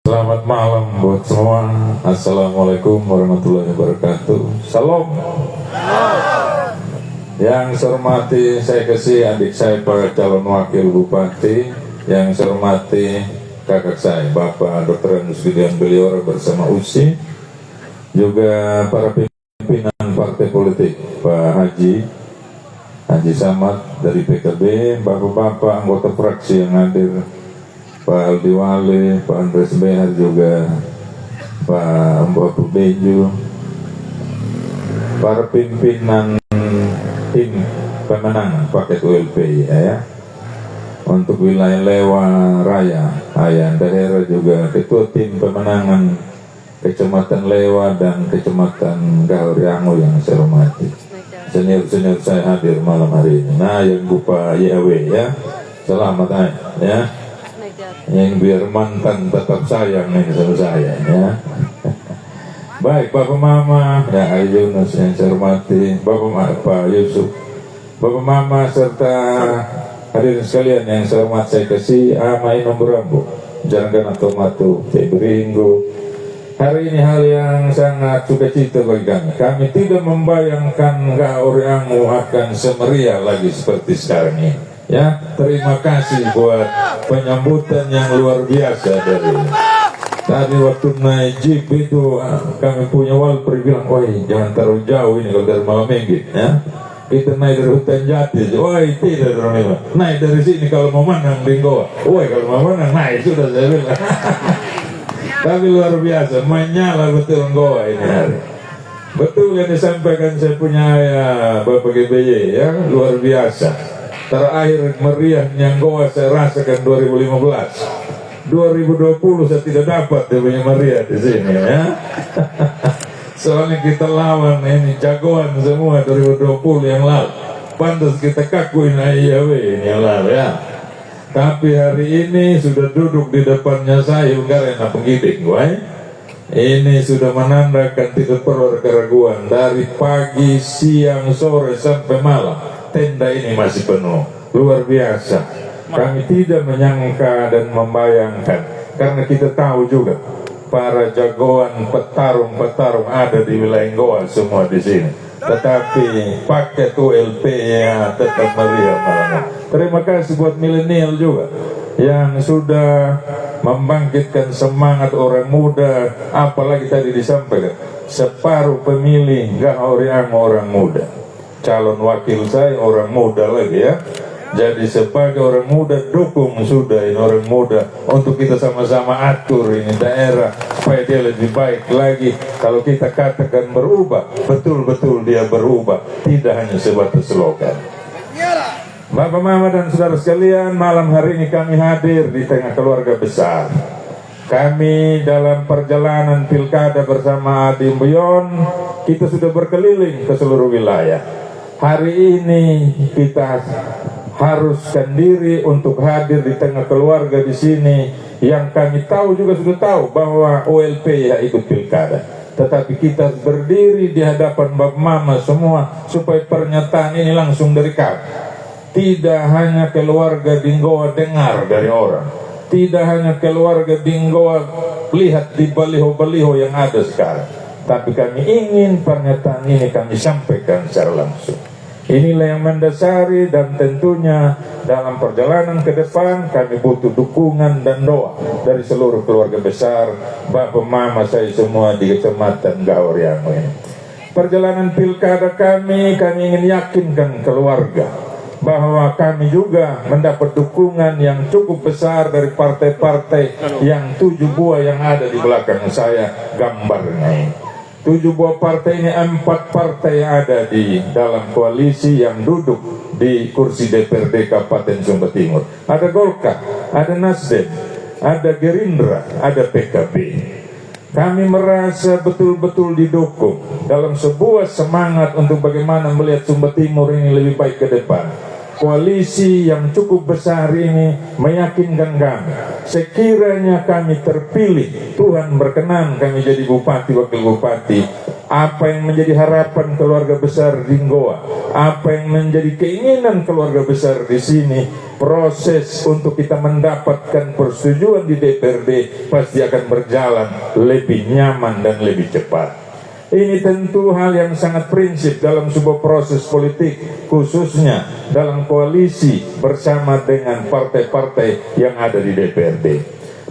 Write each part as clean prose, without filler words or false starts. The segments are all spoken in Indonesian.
Selamat malam buat semua. Assalamualaikum warahmatullahi wabarakatuh. Salam. Yang saya hormati, saya kasih adik saya para calon wakil bupati. Yang saya hormati kakak saya Bapak Dr. Andus Gideon Beliora bersama USI, juga para pimpinan partai politik, Pak Haji Samad dari PKB, bapak-bapak anggota fraksi yang hadir, Pak Aldi Wale, Pak Andres Behar, juga Pak Mbapu Beju, para pimpinan tim pemenangan paket ULP ya, untuk wilayah Lewa Raya, Ayan daerah, juga ketua tim pemenangan Kecamatan Lewa dan Kecamatan Gauriango yang saya hormati. Senior-senior saya hadir malam hari ini. Nah, yang Bupa YAW ya, selamat ya. Yang biar mantan tetap sayang ini sama saya ya. Baik, Bapak Mama, ya Ayu Yunus yang saya hormati, Pak Yusuf, Bapak Mama serta hadirin sekalian yang saya hormati, saya kasih Amai nomor rambu, jangan atau matu, Ringgo. Hari ini hal yang sangat sukacita bagi kami. Kami tidak membayangkan Gauriango akan semeriah lagi seperti sekarang ini. Ya, terima kasih buat penyambutan yang luar biasa dari tadi waktu naik jeep itu. Kami punya walper bilang, "Woi, jangan terlalu jauh ini kalau dari Malamengge ya. Kita naik dari Hutan Jati, woi tidak dari naik dari sini kalau mau menang di Goa. Woi kalau mau menang naik sudah saya bilang." Tapi luar biasa, menyala betul Goa ini hari. Betul yang disampaikan saya punya ayah Bapak GBY ya, luar biasa. Terakhir meriahnya Goa saya rasakan 2015. 2020 saya tidak dapat dia punya meriah di sini ya. Soalnya kita lawan ini jagoan semua 2020 yang lalu. Pantas kita kakuin IAW ini yang lalu ya. Tapi hari ini sudah duduk di depannya saya enggak enak penggidik gue. Ini sudah menandakan tidak perlu ada keraguan. Dari pagi, siang, sore sampai malam tenda ini masih penuh. Luar biasa. Kami tidak menyangka dan membayangkan, karena kita tahu juga para jagoan petarung-petarung ada di wilayah Goa semua di sini. Tetapi paket ULP ya tetap meriah malam. Terima kasih buat milenial juga yang sudah membangkitkan semangat orang muda. Apalagi tadi disampaikan separuh pemilih Gauriango orang muda. Calon wakil saya orang muda lagi ya. Jadi sebagai orang muda dukung sudah ini orang muda untuk kita sama-sama atur ini daerah supaya dia lebih baik lagi. Kalau kita katakan berubah, betul-betul dia berubah, tidak hanya sebatas slogan. Bapak Mama dan saudara sekalian, malam hari ini kami hadir di tengah keluarga besar. Kami dalam perjalanan pilkada bersama Adi Mbuyon, kita sudah berkeliling ke seluruh wilayah. Hari ini kita haruskan diri untuk hadir di tengah keluarga di sini yang kami tahu juga sudah tahu bahwa OLP ya ikut pilkada. Tetapi kita berdiri di hadapan Bapak Mama semua supaya pernyataan ini langsung dari kami. Tidak hanya keluarga di Goa dengar dari orang, tidak hanya keluarga di Goa lihat di baliho-baliho yang ada sekarang, tapi kami ingin pernyataan ini kami sampaikan secara langsung. Inilah yang mendasari, dan tentunya dalam perjalanan ke depan kami butuh dukungan dan doa dari seluruh keluarga besar Bapak Mama saya semua di Kecamatan Gauriango ini. Perjalanan pilkada kami ingin yakinkan keluarga bahwa kami juga mendapat dukungan yang cukup besar dari partai-partai yang 7 buah yang ada di belakang saya gambarnya ini. 7 buah partai ini, 4 partai yang ada di dalam koalisi yang duduk di kursi DPRD Kabupaten Sumba Timur. Ada Golkar, ada Nasdem, ada Gerindra, ada PKB. Kami merasa betul-betul didukung dalam sebuah semangat untuk bagaimana melihat Sumba Timur ini lebih baik ke depan. koalisi yang cukup besar ini meyakinkan kami, sekiranya kami terpilih, Tuhan berkenan kami jadi bupati, wakil bupati, apa yang menjadi harapan keluarga besar di Goa, apa yang menjadi keinginan keluarga besar di sini, proses untuk kita mendapatkan persetujuan di DPRD pasti akan berjalan lebih nyaman dan lebih cepat. Ini tentu hal yang sangat prinsip dalam sebuah proses politik, khususnya dalam koalisi bersama dengan partai-partai yang ada di DPRD.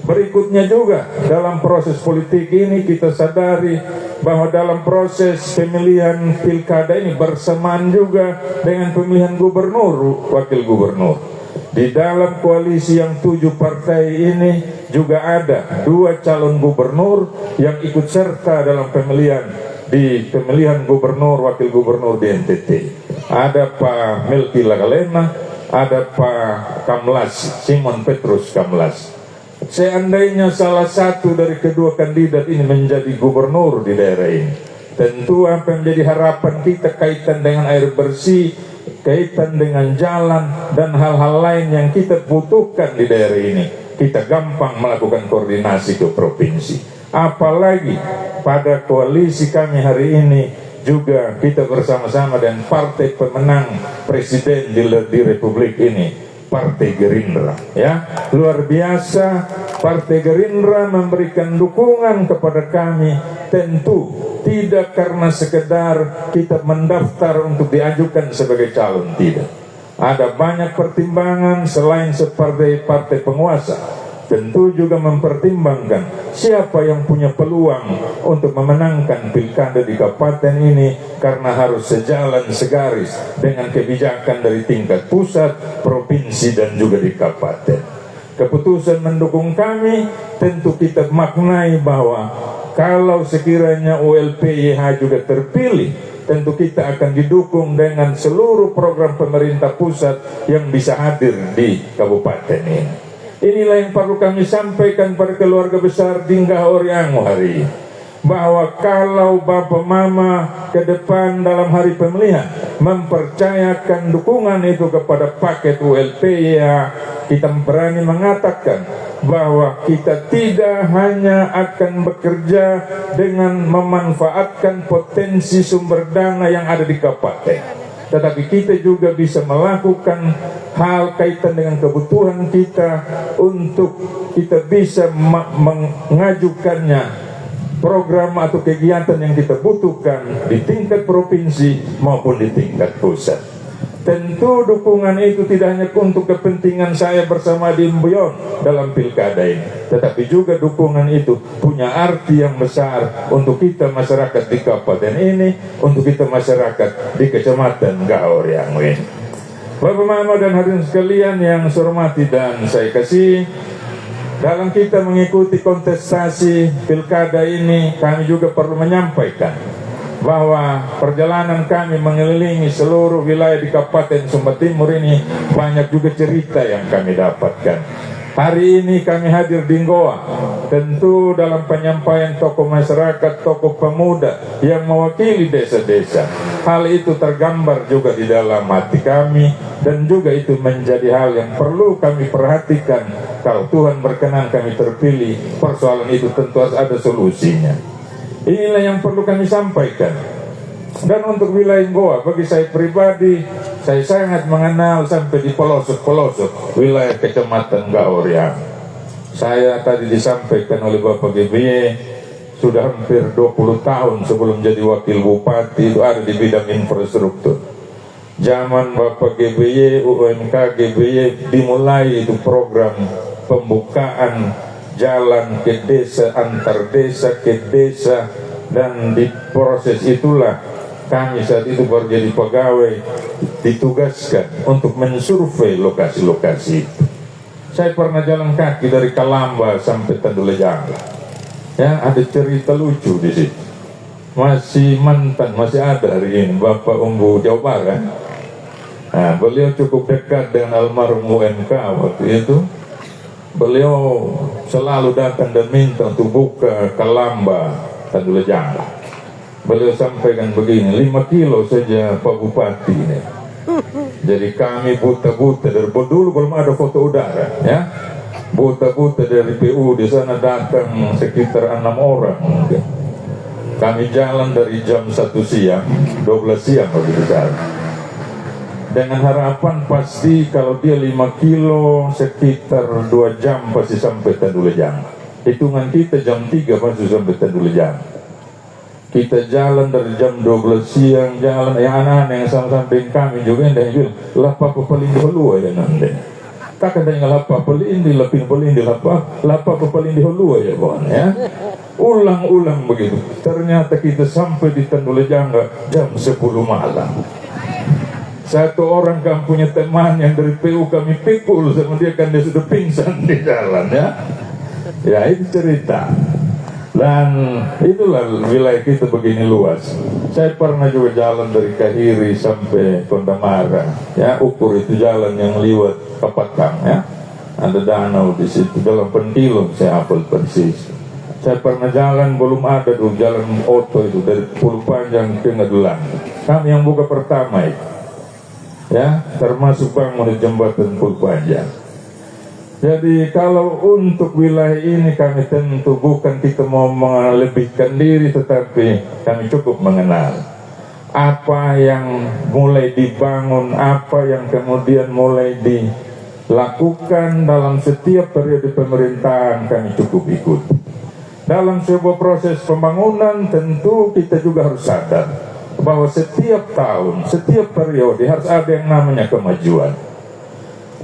Berikutnya juga dalam proses politik ini kita sadari bahwa dalam proses pemilihan pilkada ini bersamaan juga dengan pemilihan gubernur, wakil gubernur. Di dalam koalisi yang 7 partai ini juga ada 2 calon gubernur yang ikut serta dalam pemilihan gubernur, wakil gubernur di NTT. Ada Pak Melki Lagalena, ada Pak Kamlas, Simon Petrus Kamlas. Seandainya salah satu dari kedua kandidat ini menjadi gubernur di daerah ini, tentu apa yang menjadi harapan kita kaitan dengan air bersih, kaitan dengan jalan, dan hal-hal lain yang kita butuhkan di daerah ini, kita gampang melakukan koordinasi ke provinsi. Apalagi pada koalisi kami hari ini juga kita bersama-sama dengan partai pemenang presiden di Republik ini, Partai Gerindra, ya. Luar biasa, Partai Gerindra memberikan dukungan kepada kami, tentu tidak karena sekedar kita mendaftar untuk diajukan sebagai calon, tidak. Ada banyak pertimbangan selain sebagai partai penguasa, tentu juga mempertimbangkan siapa yang punya peluang untuk memenangkan pilkada di kabupaten ini, karena harus sejalan segaris dengan kebijakan dari tingkat pusat, provinsi, dan juga di kabupaten. Keputusan mendukung kami tentu kita maknai bahwa kalau sekiranya ULPYH juga terpilih, tentu kita akan didukung dengan seluruh program pemerintah pusat yang bisa hadir di kabupaten ini. Inilah yang perlu kami sampaikan pada keluarga besar Dinggah Oriango hari ini, bahwa kalau Bapak Mama ke depan dalam hari pemilihan mempercayakan dukungan itu kepada paket ULP, kita berani mengatakan bahwa kita tidak hanya akan bekerja dengan memanfaatkan potensi sumber dana yang ada di kabupaten, tetapi kita juga bisa melakukan hal kaitan dengan kebutuhan kita untuk kita bisa mengajukannya program atau kegiatan yang kita butuhkan di tingkat provinsi maupun di tingkat pusat. Tentu dukungan itu tidak hanya untuk kepentingan saya bersama Dimbuyon dalam pilkada ini, tetapi juga dukungan itu punya arti yang besar untuk kita masyarakat di kabupaten ini, untuk kita masyarakat di Kecamatan Gaoriango ini. Bapak Mama dan hadirin sekalian yang saya hormati dan saya kasih, dalam kita mengikuti kontestasi pilkada ini, kami juga perlu menyampaikan bahwa perjalanan kami mengelilingi seluruh wilayah di Kabupaten Sumba Timur ini banyak juga cerita yang kami dapatkan. Hari ini kami hadir di Goa, tentu dalam penyampaian tokoh masyarakat, tokoh pemuda yang mewakili desa-desa. Hal itu tergambar juga di dalam hati kami, dan juga itu menjadi hal yang perlu kami perhatikan. Kalau Tuhan berkenan kami terpilih, persoalan itu tentu harus ada solusinya. Inilah yang perlu kami sampaikan. Dan untuk wilayah Goa, bagi saya pribadi, saya sangat mengenal sampai di pelosok-pelosok wilayah Kecamatan Gaoriango. Saya tadi disampaikan oleh Bapak GBY, sudah hampir 20 tahun sebelum jadi wakil bupati itu ada di bidang infrastruktur. Zaman Bapak GBY, UMK GBY dimulai itu program pembukaan jalan ke desa, antar desa ke desa, dan di proses itulah kami saat itu baru jadi pegawai ditugaskan untuk mensurvei lokasi-lokasi itu. Saya pernah jalan kaki dari Kalamba sampai Tandulajangla. Ya, ada cerita lucu di situ. Masih mantan, masih ada hari ini Bapak Umbu Jawa Barat. Nah, beliau cukup dekat dengan almarhum UMK waktu itu. Beliau selalu datang dan minta untuk buka Kalamba Tandulajangla. Beliau sampaikan begini, 5 kilo saja Pak Bupati ini. Jadi kami buta-buta dari dulu belum ada foto udara, ya. Buta-buta dari PU di sana datang sekitar 6 orang mungkin. Kami jalan dari jam 1 siang, 12 siang kalau besar. Dengan harapan pasti kalau dia 5 kilo sekitar 2 jam pasti sampai Tandulajang. Hitungan kita jam 3 pasti sampai Tandulajang. Kita jalan dari jam 12 siang, jalan yang anak-anak yang sama-sama dengan kami juga yang bilang, lapa paling dihulua ya nanti. Tak ada yang lapa paling di lapin paling di lapa paling dihulua ya kawan ya. Ulang-ulang begitu. Ternyata kita sampai di Tandulajang jam 10 malam. Satu orang kami punya teman yang dari PU kami pikul sama dia kan dia sudah pingsan di jalan ya. Ya itu cerita. Dan itulah wilayah kita begini luas. Saya pernah juga jalan dari Kahiri sampai Kondamara. Ya, ukur itu jalan yang liwat Kapatang ya. Ada danau di situ dalam pentilung saya hafal persis. Saya pernah jalan belum ada dulu jalan oto itu dari Pulau Panjang ke Ngadulang. Kami yang buka pertama itu. Ya, termasuk bangun di jembatan Pulau Panjang. Jadi kalau untuk wilayah ini kami tentu bukan kita mau melebihkan diri, tetapi kami cukup mengenal apa yang mulai dibangun, apa yang kemudian mulai dilakukan dalam setiap periode pemerintahan kami cukup ikut. Dalam sebuah proses pembangunan tentu kita juga harus sadar bahwa setiap tahun, setiap periode harus ada yang namanya kemajuan.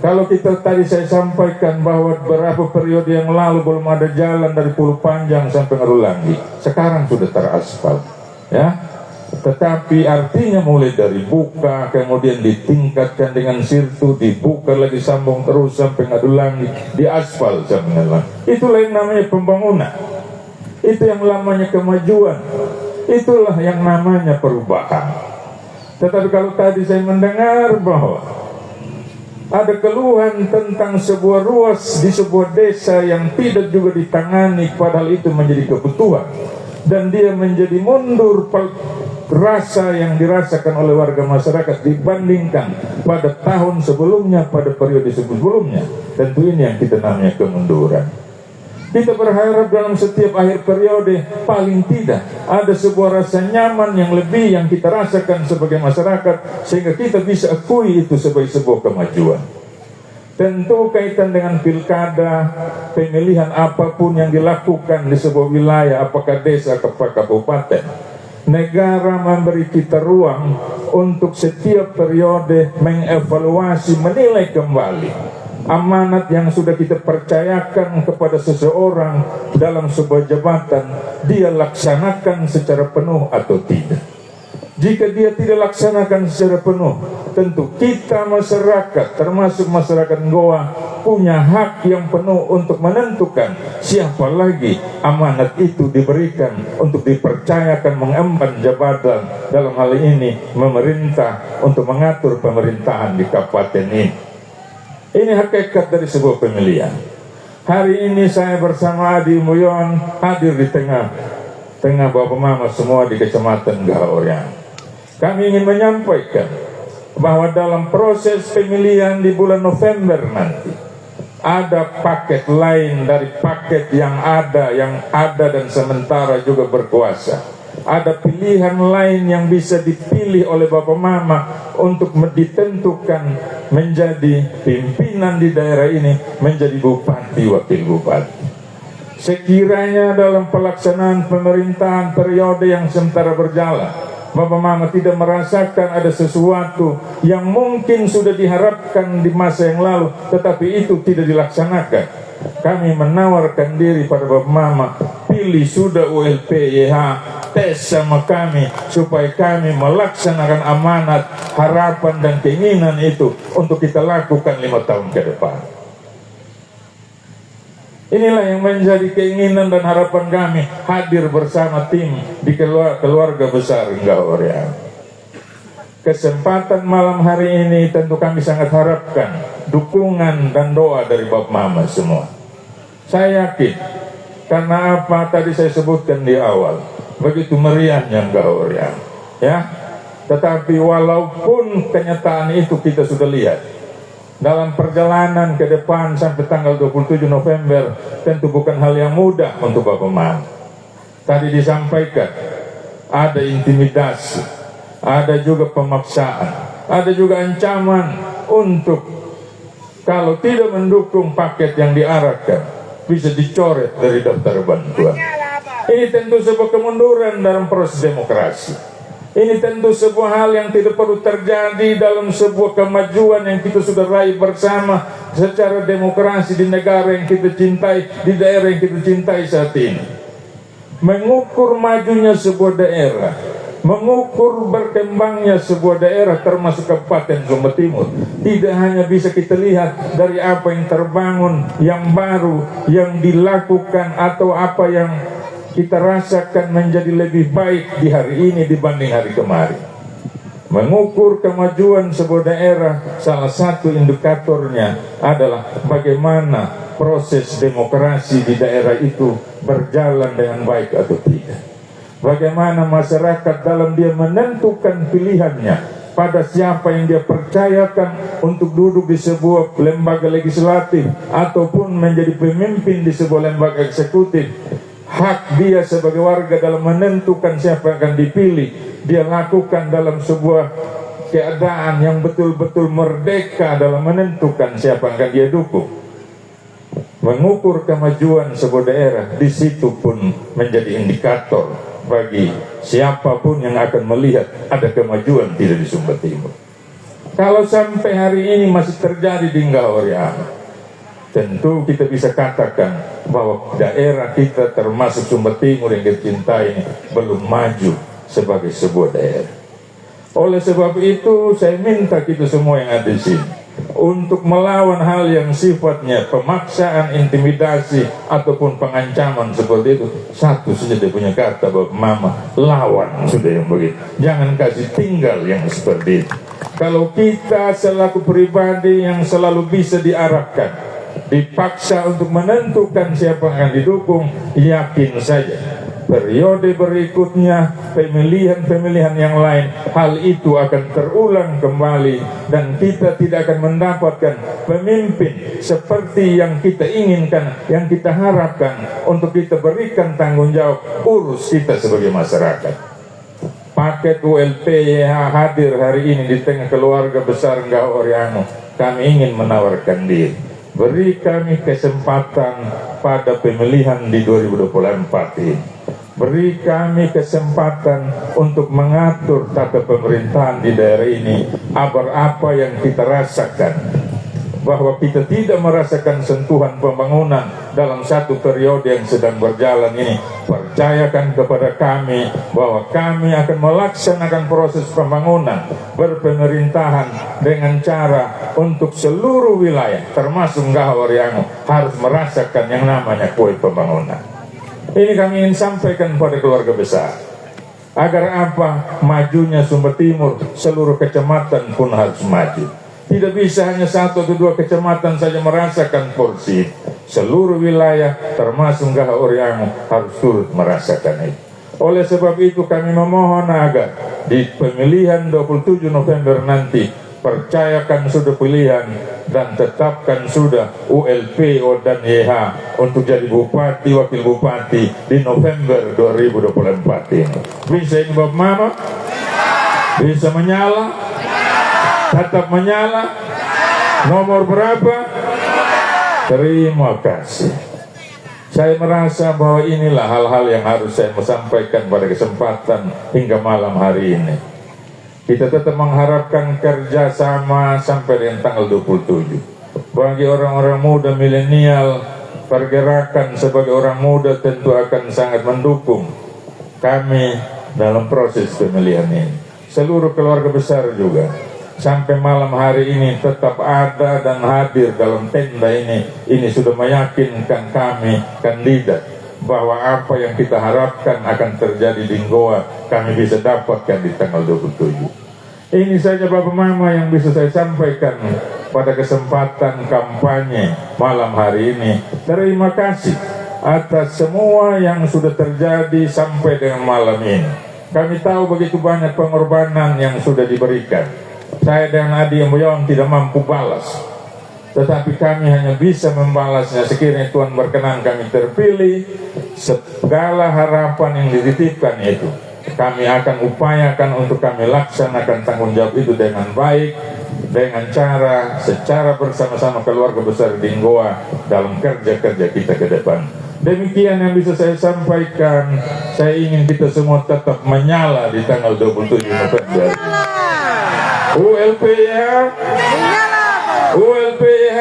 Kalau kita tadi saya sampaikan bahwa beberapa periode yang lalu belum ada jalan dari Pulau Panjang sampai Ngarulangi, sekarang sudah teraspal, ya. Tetapi artinya mulai dari buka, kemudian ditingkatkan dengan sirtu, dibuka lagi sambung terus sampai Ngarulangi, diaspal sampai Ngarulangi. Itulah yang namanya pembangunan. Itu yang namanya kemajuan. Itulah yang namanya perubahan. Tetapi kalau tadi saya mendengar bahwa ada keluhan tentang sebuah ruas di sebuah desa yang tidak juga ditangani, padahal itu menjadi kebutuhan, dan dia menjadi mundur rasa yang dirasakan oleh warga masyarakat dibandingkan pada tahun sebelumnya, pada periode sebelumnya. Tentu ini yang kita namanya kemunduran. Kita berharap dalam setiap akhir periode paling tidak ada sebuah rasa nyaman yang lebih yang kita rasakan sebagai masyarakat, sehingga kita bisa akui itu sebagai sebuah kemajuan. Tentu kaitan dengan pilkada, pemilihan apapun yang dilakukan di sebuah wilayah, apakah desa atau kabupaten, negara memberi kita ruang untuk setiap periode mengevaluasi, menilai kembali amanat yang sudah kita percayakan kepada seseorang dalam sebuah jabatan, dia laksanakan secara penuh atau tidak. Jika dia tidak laksanakan secara penuh, tentu kita masyarakat, termasuk masyarakat Goa, punya hak yang penuh untuk menentukan siapa lagi amanat itu diberikan untuk dipercayakan mengemban jabatan, dalam hal ini memerintah, untuk mengatur pemerintahan di kabupaten ini. Ini hakikat dari sebuah pemilihan. Hari ini saya bersama Adi Muyon hadir di tengah Bapak Mama semua di Kecamatan Gaorian. Kami ingin menyampaikan bahwa dalam proses pemilihan di bulan November nanti ada paket lain dari paket yang ada dan sementara juga berkuasa. Ada pilihan lain yang bisa dipilih oleh Bapak Mama untuk ditentukan menjadi pimpinan di daerah ini, menjadi bupati, wakil bupati. Sekiranya dalam pelaksanaan pemerintahan periode yang sementara berjalan, Bapak Mama tidak merasakan ada sesuatu yang mungkin sudah diharapkan di masa yang lalu, tetapi itu tidak dilaksanakan, kami menawarkan diri pada Bapak Mama, pilih sudah ULP-YH, tes sama kami supaya kami melaksanakan amanat, harapan dan keinginan itu untuk kita lakukan 5 tahun ke depan. Inilah yang menjadi keinginan dan harapan kami hadir bersama tim di keluarga besar Gaorian. Kesempatan malam hari ini tentu kami sangat harapkan dukungan dan doa dari Bapak Mama semua. Saya yakin, karena apa tadi saya sebutkan di awal, begitu meriahnya Gaorian, ya. Tetapi walaupun kenyataan itu kita sudah lihat, dalam perjalanan ke depan sampai tanggal 27 November tentu bukan hal yang mudah untuk Bapak Mama. Tadi disampaikan, ada intimidasi, ada juga pemaksaan, ada juga ancaman untuk kalau tidak mendukung paket yang diarahkan, bisa dicoret dari daftar bantuan. Ini tentu sebuah kemunduran dalam proses demokrasi. Ini tentu sebuah hal yang tidak perlu terjadi dalam sebuah kemajuan yang kita sudah raih bersama secara demokrasi di negara yang kita cintai, di daerah yang kita cintai saat ini. Mengukur majunya sebuah daerah, mengukur berkembangnya sebuah daerah termasuk Kabupaten Sumba Timur, tidak hanya bisa kita lihat dari apa yang terbangun, yang baru, yang dilakukan, atau apa yang kita rasakan menjadi lebih baik di hari ini dibanding hari kemarin. Mengukur kemajuan sebuah daerah, salah satu indikatornya adalah bagaimana proses demokrasi di daerah itu berjalan dengan baik atau tidak. Bagaimana masyarakat dalam dia menentukan pilihannya pada siapa yang dia percayakan untuk duduk di sebuah lembaga legislatif ataupun menjadi pemimpin di sebuah lembaga eksekutif. Hak dia sebagai warga dalam menentukan siapa yang akan dipilih, dia lakukan dalam sebuah keadaan yang betul-betul merdeka dalam menentukan siapa yang akan dia dukung. Mengukur kemajuan sebuah daerah, di situ pun menjadi indikator bagi siapapun yang akan melihat ada kemajuan tidak di Sumba Timur. Kalau sampai hari ini masih terjadi di Ngahoriama, tentu kita bisa katakan bahwa daerah kita termasuk Sumba Timur yang kita cintai ini belum maju sebagai sebuah daerah. Oleh sebab itu saya minta kita semua yang ada di sini untuk melawan hal yang sifatnya pemaksaan, intimidasi ataupun pengancaman seperti itu. Satu saja dia punya kata, Bapak Mama, lawan sudah yang begitu. Jangan kasih tinggal yang seperti itu. Kalau kita selaku pribadi yang selalu bisa diarahkan, dipaksa untuk menentukan siapa yang akan didukung, yakin saja periode berikutnya, pemilihan-pemilihan yang lain, hal itu akan terulang kembali dan kita tidak akan mendapatkan pemimpin seperti yang kita inginkan, yang kita harapkan untuk kita berikan tanggung jawab urus kita sebagai masyarakat. Paket ULP-YH hadir hari ini di tengah keluarga besar Ngahoriama. Kami ingin menawarkan diri, beri kami kesempatan pada pemilihan di 2024 ini. Beri kami kesempatan untuk mengatur tata pemerintahan di daerah ini agar apa yang kita rasakan, bahwa kita tidak merasakan sentuhan pembangunan dalam satu periode yang sedang berjalan ini. Percayakan kepada kami bahwa kami akan melaksanakan proses pembangunan berpemerintahan dengan cara untuk seluruh wilayah termasuk Ngahoriama harus merasakan yang namanya kue pembangunan. Ini kami ingin sampaikan pada keluarga besar, agar apa? Majunya Sumba Timur, seluruh kecamatan pun harus maju. Tidak bisa hanya satu atau dua kecamatan saja merasakan porsi. Seluruh wilayah termasuk Ngahoriama harus turut merasakan itu. Oleh sebab itu kami memohon agar di pemilihan 27 November nanti, percayakan sudah pilihan dan tetapkan sudah ULPO dan YH untuk jadi bupati, wakil bupati di November 2024 ini. Bisa ini Bapak Mama? Bisa menyala? Tetap menyala? Nomor berapa? Terima kasih. Saya merasa bahwa inilah hal-hal yang harus saya sampaikan pada kesempatan hingga malam hari ini. Kita tetap mengharapkan kerjasama sampai dengan tanggal 27. Bagi orang-orang muda milenial, pergerakan sebagai orang muda tentu akan sangat mendukung kami dalam proses pemilihan ini. Seluruh keluarga besar juga sampai malam hari ini tetap ada dan hadir dalam tenda ini. Ini sudah meyakinkan kami kandidat bahwa apa yang kita harapkan akan terjadi di Goa kami bisa dapatkan di tanggal 27. Ini saja Bapak Mama yang bisa saya sampaikan pada kesempatan kampanye malam hari ini. Terima kasih atas semua yang sudah terjadi sampai dengan malam ini. Kami tahu begitu banyak pengorbanan yang sudah diberikan. Saya dan Adi Mboyong tidak mampu balas, tetapi kami hanya bisa membalasnya sekiranya Tuhan berkenan kami terpilih. Segala harapan yang dititipkan itu kami akan upayakan untuk kami laksanakan tanggung jawab itu dengan baik, dengan cara secara bersama-sama keluarga besar Dinggoa dalam kerja-kerja kita ke depan. Demikian yang bisa saya sampaikan. Saya ingin kita semua tetap menyala di tanggal 27 November. ULPH, ULPH,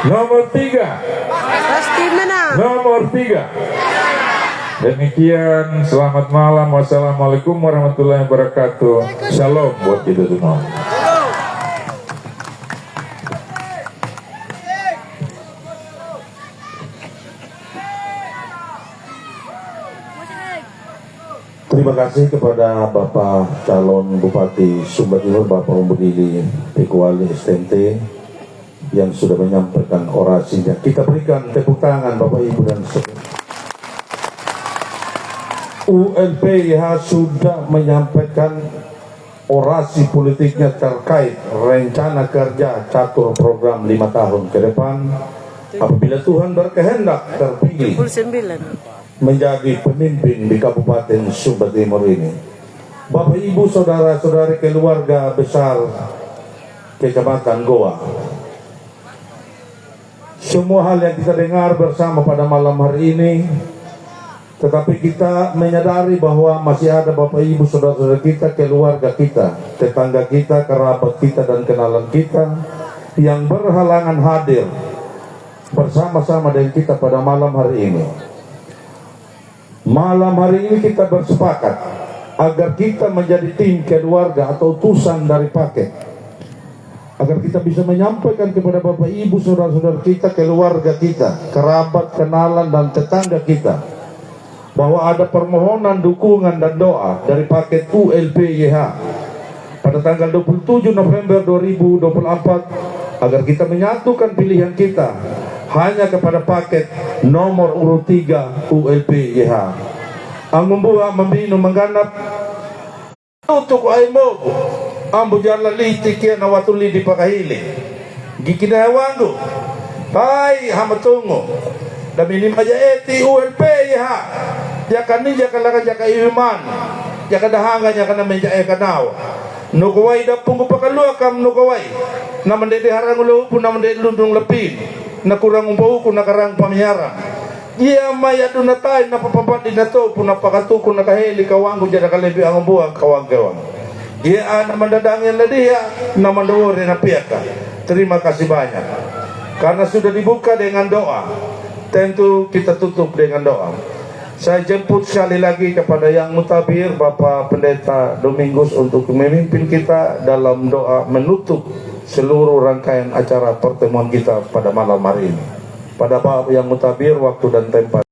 nomor 3, pasti menang. nomor 3. Demikian, selamat malam. Wassalamualaikum warahmatullahi wabarakatuh. Shalom buat kita semua. Terima kasih kepada Bapak calon Bupati Sumba Timur, Bapak Umbudili Pikuali STMT yang sudah menyampaikan orasinya. Kita berikan tepuk tangan Bapak Ibu dan Saudara. ULPH sudah menyampaikan orasi politiknya terkait rencana kerja catur program 5 tahun ke depan apabila Tuhan berkehendak terpilih 29. menjadi pemimpin di Kabupaten Sumba Timur ini. Bapak Ibu saudara-saudari keluarga besar Kecamatan Goa, semua hal yang kita dengar bersama pada malam hari ini, tetapi kita menyadari bahwa masih ada Bapak Ibu saudara-saudara kita, keluarga kita, tetangga kita, kerabat kita dan kenalan kita yang berhalangan hadir bersama-sama dengan kita pada malam hari ini. Malam hari ini kita bersepakat agar kita menjadi tim keluarga atau utusan dari paket, agar kita bisa menyampaikan kepada Bapak Ibu saudara-saudara kita, keluarga kita, kerabat, kenalan dan tetangga kita bahwa ada permohonan dukungan dan doa dari paket ULPYH pada tanggal 27 November 2024 agar kita menyatukan pilihan kita hanya kepada paket nomor urut 3 ULPYH. Ang membuat membinu mengganap untuk aimo ambo jala litik ya nawatuli di pakahili gikinawango pai hamatungo dami ni majaeti ULPYH ya kanija kalaga jaka iman ya kadahanga ya kana menja kanaw nukawai dapung pakaluakam nukawai na mendede harang ulo pun na mendede lundung lepin na kurang umpaw ko nakarang pamiyara iya maya dunatay na papapati na to pun napakatuko na kaheli kawango dyan nakalebi ang buwang kawang-kawang iya na mandadangin na diya na mandawari na piyaka. Terima kasih banyak karena sudah dibuka dengan doa. Tentu kita tutup dengan doa. Saya jemput sekali lagi kepada Yang Mutabir Bapak Pendeta Domingus untuk memimpin kita dalam doa menutup seluruh rangkaian acara pertemuan kita pada malam hari ini. Pada Bapak Yang Mutabir, waktu dan tempat.